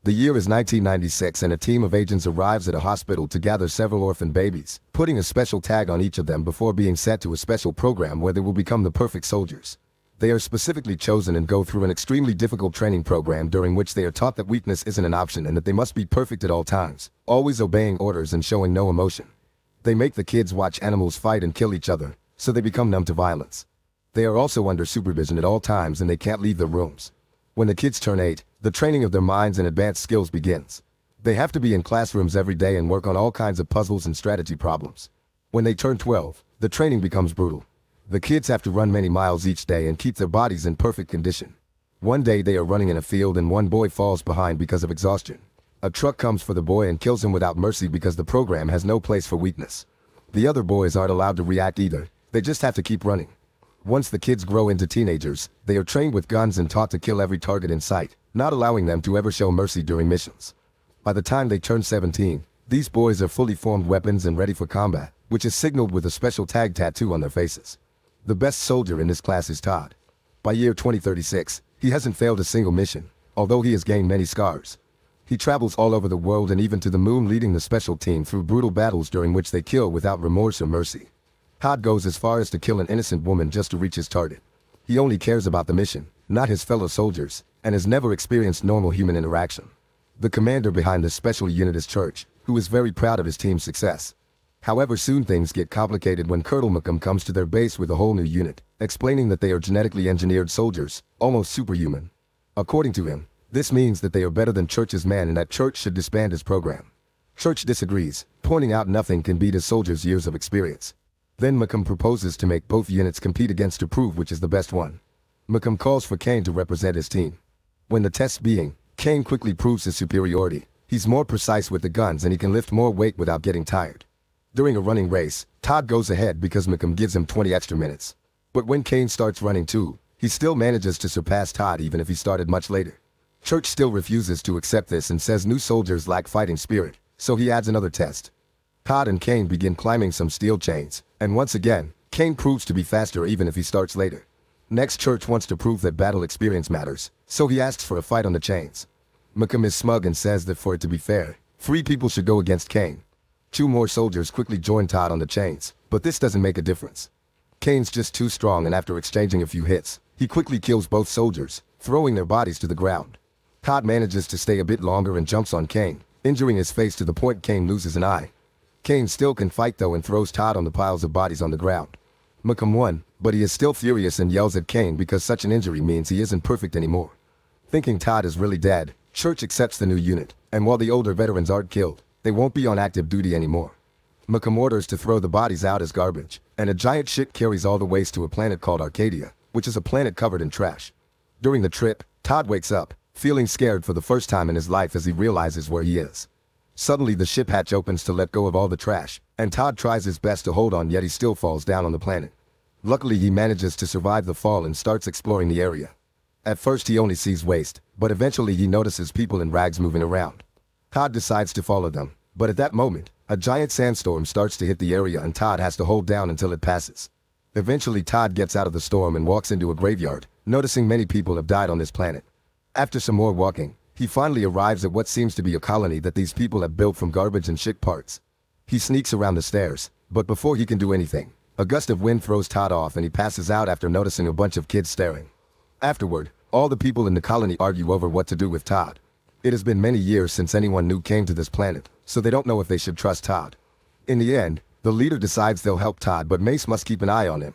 The year is 1996 and a team of agents arrives at a hospital to gather several orphan babies, putting a special tag on each of them before being sent to a special program where they will become the perfect soldiers. They are specifically chosen and go through an extremely difficult training program during which they are taught that weakness isn't an option and that they must be perfect at all times, always obeying orders and showing no emotion. They make the kids watch animals fight and kill each other, so they become numb to violence. They are also under supervision at all times and they can't leave their rooms. When the kids turn 8, the training of their minds and advanced skills begins. They have to be in classrooms every day and work on all kinds of puzzles and strategy problems. When they turn 12, the training becomes brutal. The kids have to run many miles each day and keep their bodies in perfect condition. One day they are running in a field and one boy falls behind because of exhaustion. A truck comes for the boy and kills him without mercy because the program has no place for weakness. The other boys aren't allowed to react either, they just have to keep running. Once the kids grow into teenagers, they are trained with guns and taught to kill every target in sight, not allowing them to ever show mercy during missions. By the time they turn 17, these boys are fully formed weapons and ready for combat, which is signaled with a special tag tattoo on their faces. The best soldier in this class is Todd. By year 2036, he hasn't failed a single mission, although he has gained many scars. He travels all over the world and even to the moon, leading the special team through brutal battles during which they kill without remorse or mercy. Todd goes as far as to kill an innocent woman just to reach his target. He only cares about the mission, not his fellow soldiers, and has never experienced normal human interaction. The commander behind this special unit is Church, who is very proud of his team's success. However, soon things get complicated when Colonel Malcolm comes to their base with a whole new unit, explaining that they are genetically engineered soldiers, almost superhuman. According to him, this means that they are better than Church's men and that Church should disband his program. Church disagrees, pointing out nothing can beat a soldier's years of experience. Then Malcolm proposes to make both units compete against to prove which is the best one. Malcolm calls for Kane to represent his team. When the test's being, Kane quickly proves his superiority. He's more precise with the guns and he can lift more weight without getting tired. During a running race, Todd goes ahead because Malcolm gives him 20 extra minutes. But when Kane starts running too, he still manages to surpass Todd even if he started much later. Church still refuses to accept this and says new soldiers lack fighting spirit, so he adds another test. Todd and Kane begin climbing some steel chains, and once again, Kane proves to be faster even if he starts later. Next, Church wants to prove that battle experience matters, so he asks for a fight on the chains. Malcolm is smug and says that for it to be fair, 3 people should go against Kane. 2 more soldiers quickly join Todd on the chains, but this doesn't make a difference. Kane's just too strong and after exchanging a few hits, he quickly kills both soldiers, throwing their bodies to the ground. Todd manages to stay a bit longer and jumps on Kane, injuring his face to the point Kane loses an eye. Kane still can fight though and throws Todd on the piles of bodies on the ground. Malcolm won, but he is still furious and yells at Kane because such an injury means he isn't perfect anymore. Thinking Todd is really dead, Church accepts the new unit, and while the older veterans aren't killed, they won't be on active duty anymore. Malcolm orders to throw the bodies out as garbage, and a giant ship carries all the waste to a planet called Arcadia, which is a planet covered in trash. During the trip, Todd wakes up, feeling scared for the first time in his life as he realizes where he is. Suddenly the ship hatch opens to let go of all the trash, and Todd tries his best to hold on yet he still falls down on the planet. Luckily he manages to survive the fall and starts exploring the area. At first he only sees waste, but eventually he notices people in rags moving around. Todd decides to follow them, but at that moment, a giant sandstorm starts to hit the area and Todd has to hold down until it passes. Eventually Todd gets out of the storm and walks into a graveyard, noticing many people have died on this planet. After some more walking, he finally arrives at what seems to be a colony that these people have built from garbage and shit parts. He sneaks around the stairs, but before he can do anything, a gust of wind throws Todd off and he passes out after noticing a bunch of kids staring. Afterward, all the people in the colony argue over what to do with Todd. It has been many years since anyone new came to this planet, so they don't know if they should trust Todd. In the end, the leader decides they'll help Todd, but Mace must keep an eye on him.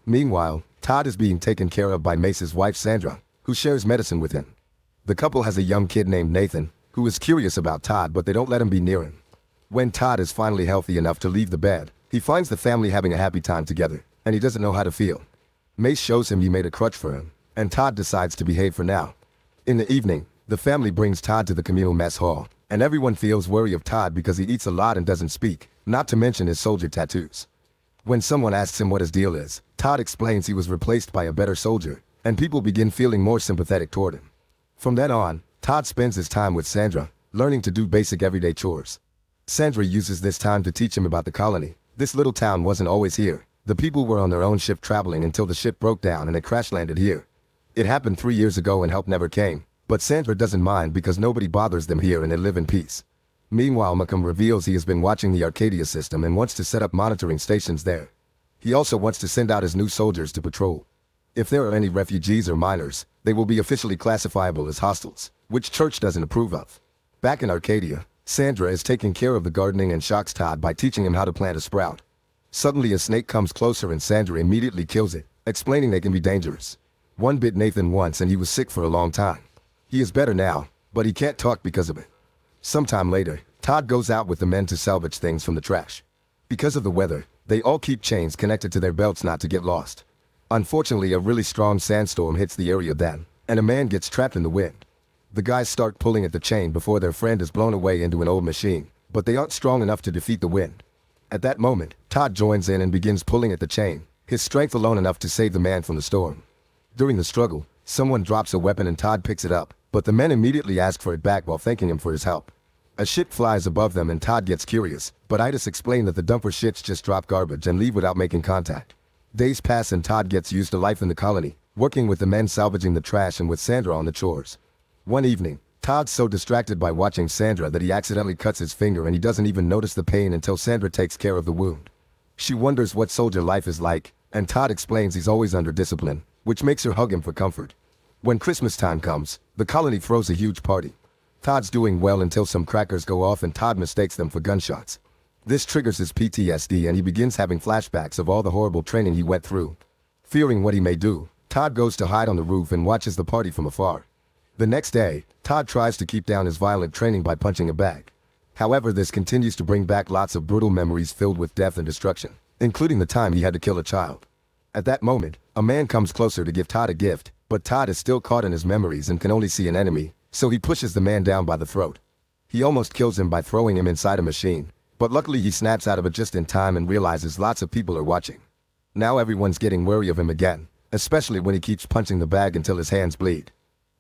Meanwhile, Todd is being taken care of by Mace's wife Sandra, who shares medicine with him. The couple has a young kid named Nathan, who is curious about Todd but they don't let him be near him. When Todd is finally healthy enough to leave the bed, he finds the family having a happy time together, and he doesn't know how to feel. Mace shows him he made a crutch for him, and Todd decides to behave for now. In the evening, the family brings Todd to the communal mess hall, and everyone feels wary of Todd because he eats a lot and doesn't speak, not to mention his soldier tattoos. When someone asks him what his deal is, Todd explains he was replaced by a better soldier, and people begin feeling more sympathetic toward him. From then on, Todd spends his time with Sandra, learning to do basic everyday chores. Sandra uses this time to teach him about the colony. This little town wasn't always here. The people were on their own ship traveling until the ship broke down and it crash landed here. It happened 3 years ago and help never came. But Sandra doesn't mind because nobody bothers them here and they live in peace. Meanwhile, Malcolm reveals he has been watching the Arcadia system and wants to set up monitoring stations there. He also wants to send out his new soldiers to patrol. If there are any refugees or minors, they will be officially classifiable as hostiles, which Church doesn't approve of. Back in Arcadia, Sandra is taking care of the gardening and shocks Todd by teaching him how to plant a sprout. Suddenly a snake comes closer and Sandra immediately kills it, explaining they can be dangerous. One bit Nathan once and he was sick for a long time. He is better now, but he can't talk because of it. Sometime later, Todd goes out with the men to salvage things from the trash. Because of the weather, they all keep chains connected to their belts not to get lost. Unfortunately, a really strong sandstorm hits the area then, and a man gets trapped in the wind. The guys start pulling at the chain before their friend is blown away into an old machine, but they aren't strong enough to defeat the wind. At that moment, Todd joins in and begins pulling at the chain, his strength alone enough to save the man from the storm. During the struggle, someone drops a weapon and Todd picks it up, but the men immediately ask for it back while thanking him for his help. A ship flies above them and Todd gets curious, but Idas explains that the dumper ships just drop garbage and leave without making contact. Days pass and Todd gets used to life in the colony, working with the men salvaging the trash and with Sandra on the chores. One evening, Todd's so distracted by watching Sandra that he accidentally cuts his finger and he doesn't even notice the pain until Sandra takes care of the wound. She wonders what soldier life is like, and Todd explains he's always under discipline, which makes her hug him for comfort. When Christmas time comes, the colony throws a huge party. Todd's doing well until some crackers go off and Todd mistakes them for gunshots. This triggers his PTSD and he begins having flashbacks of all the horrible training he went through. Fearing what he may do, Todd goes to hide on the roof and watches the party from afar. The next day, Todd tries to keep down his violent training by punching a bag. However, this continues to bring back lots of brutal memories filled with death and destruction, including the time he had to kill a child. At that moment, a man comes closer to give Todd a gift, but Todd is still caught in his memories and can only see an enemy, so he pushes the man down by the throat. He almost kills him by throwing him inside a machine, but luckily he snaps out of it just in time and realizes lots of people are watching. Now everyone's getting wary of him again, especially when he keeps punching the bag until his hands bleed.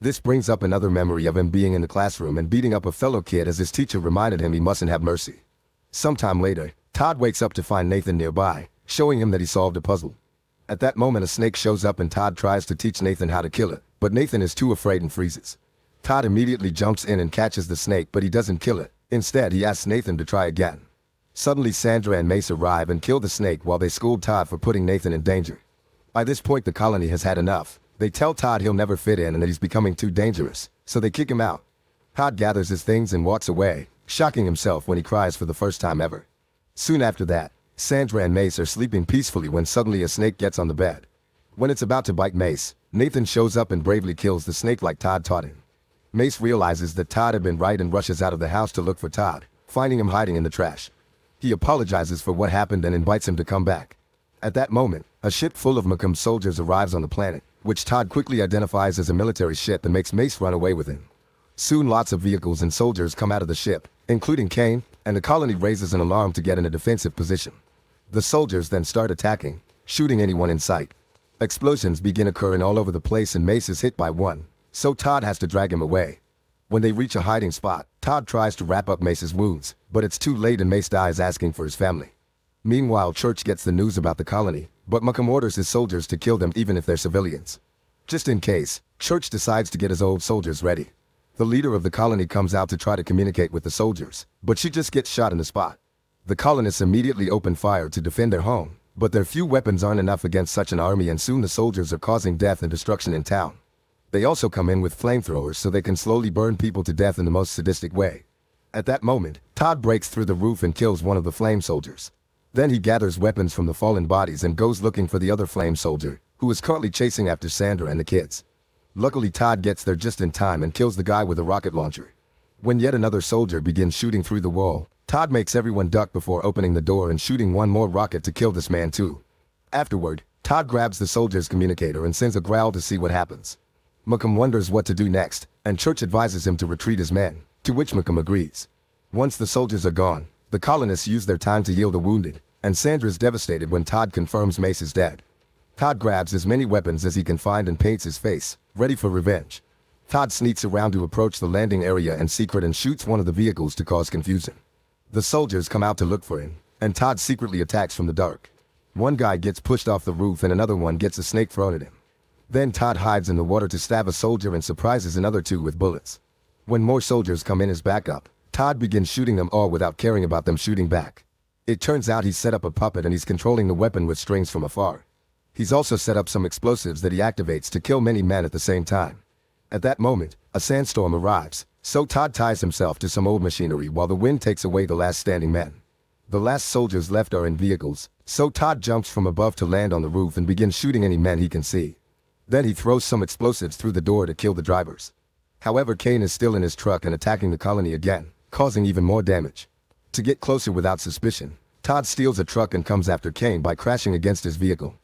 This brings up another memory of him being in the classroom and beating up a fellow kid as his teacher reminded him he mustn't have mercy. Sometime later, Todd wakes up to find Nathan nearby, showing him that he solved a puzzle. At that moment a snake shows up and Todd tries to teach Nathan how to kill it, but Nathan is too afraid and freezes. Todd immediately jumps in and catches the snake, but he doesn't kill it. Instead, he asks Nathan to try again. Suddenly Sandra and Mace arrive and kill the snake while they scold Todd for putting Nathan in danger. By this point the colony has had enough. They tell Todd he'll never fit in and that he's becoming too dangerous, so they kick him out. Todd gathers his things and walks away, shocking himself when he cries for the first time ever. Soon after that, Sandra and Mace are sleeping peacefully when suddenly a snake gets on the bed. When it's about to bite Mace, Nathan shows up and bravely kills the snake like Todd taught him. Mace realizes that Todd had been right and rushes out of the house to look for Todd, finding him hiding in the trash. He apologizes for what happened and invites him to come back. At that moment, a ship full of Macomb soldiers arrives on the planet, which Todd quickly identifies as a military ship and makes Mace run away with him. Soon lots of vehicles and soldiers come out of the ship, including Kane, and the colony raises an alarm to get in a defensive position. The soldiers then start attacking, shooting anyone in sight. Explosions begin occurring all over the place and Mace is hit by one, so Todd has to drag him away. When they reach a hiding spot, Todd tries to wrap up Mace's wounds, but it's too late and Mace dies asking for his family. Meanwhile, Church gets the news about the colony, but Macomb orders his soldiers to kill them even if they're civilians. Just in case, Church decides to get his old soldiers ready. The leader of the colony comes out to try to communicate with the soldiers, but she just gets shot in the spot. The colonists immediately open fire to defend their home, but their few weapons aren't enough against such an army and soon the soldiers are causing death and destruction in town. They also come in with flamethrowers so they can slowly burn people to death in the most sadistic way. At that moment, Todd breaks through the roof and kills one of the flame soldiers. Then he gathers weapons from the fallen bodies and goes looking for the other flame soldier, who is currently chasing after Sandra and the kids. Luckily Todd gets there just in time and kills the guy with a rocket launcher. When yet another soldier begins shooting through the wall, Todd makes everyone duck before opening the door and shooting one more rocket to kill this man too. Afterward, Todd grabs the soldier's communicator and sends a growl to see what happens. Macomb wonders what to do next, and Church advises him to retreat his men, to which Macomb agrees. Once the soldiers are gone, the colonists use their time to heal the wounded, and Sandra is devastated when Todd confirms Mace is dead. Todd grabs as many weapons as he can find and paints his face, ready for revenge. Todd sneaks around to approach the landing area in secret and shoots one of the vehicles to cause confusion. The soldiers come out to look for him, and Todd secretly attacks from the dark. One guy gets pushed off the roof and another one gets a snake thrown at him. Then Todd hides in the water to stab a soldier and surprises another two with bullets. When more soldiers come in as backup, Todd begins shooting them all without caring about them shooting back. It turns out he's set up a puppet and he's controlling the weapon with strings from afar. He's also set up some explosives that he activates to kill many men at the same time. At that moment, a sandstorm arrives, so Todd ties himself to some old machinery while the wind takes away the last standing men. The last soldiers left are in vehicles, so Todd jumps from above to land on the roof and begins shooting any men he can see. Then he throws some explosives through the door to kill the drivers. However, Kane is still in his truck and attacking the colony again, causing even more damage. To get closer without suspicion, Todd steals a truck and comes after Kane by crashing against his vehicle.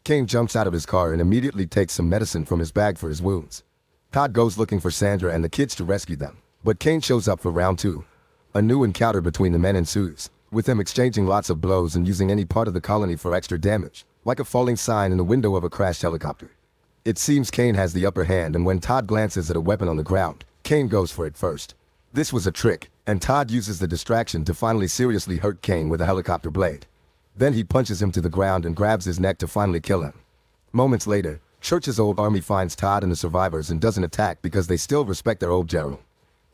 Kane jumps out of his car and immediately takes some medicine from his bag for his wounds. Todd goes looking for Sandra and the kids to rescue them, but Kane shows up for round 2. A new encounter between the men ensues, with them exchanging lots of blows and using any part of the colony for extra damage, like a falling sign in the window of a crashed helicopter. It seems Kane has the upper hand, and when Todd glances at a weapon on the ground, Kane goes for it first. This was a trick, and Todd uses the distraction to finally seriously hurt Kane with a helicopter blade. Then he punches him to the ground and grabs his neck to finally kill him. Moments later, Church's old army finds Todd and the survivors and doesn't attack because they still respect their old general.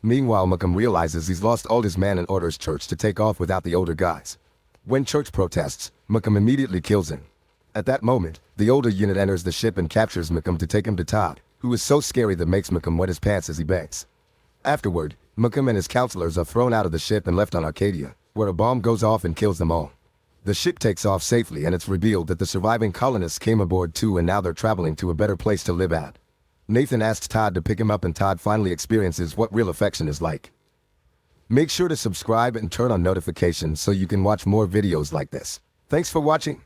Meanwhile, Malcolm realizes he's lost all his men and orders Church to take off without the older guys. When Church protests, Malcolm immediately kills him. At that moment, the older unit enters the ship and captures Malcolm to take him to Todd, who is so scary that makes Malcolm wet his pants as he begs. Afterward, Malcolm and his counselors are thrown out of the ship and left on Arcadia, where a bomb goes off and kills them all. The ship takes off safely and it's revealed that the surviving colonists came aboard too, and now they're traveling to a better place to live at. Nathan asks Todd to pick him up and Todd finally experiences what real affection is like. Make sure to subscribe and turn on notifications so you can watch more videos like this. Thanks for watching.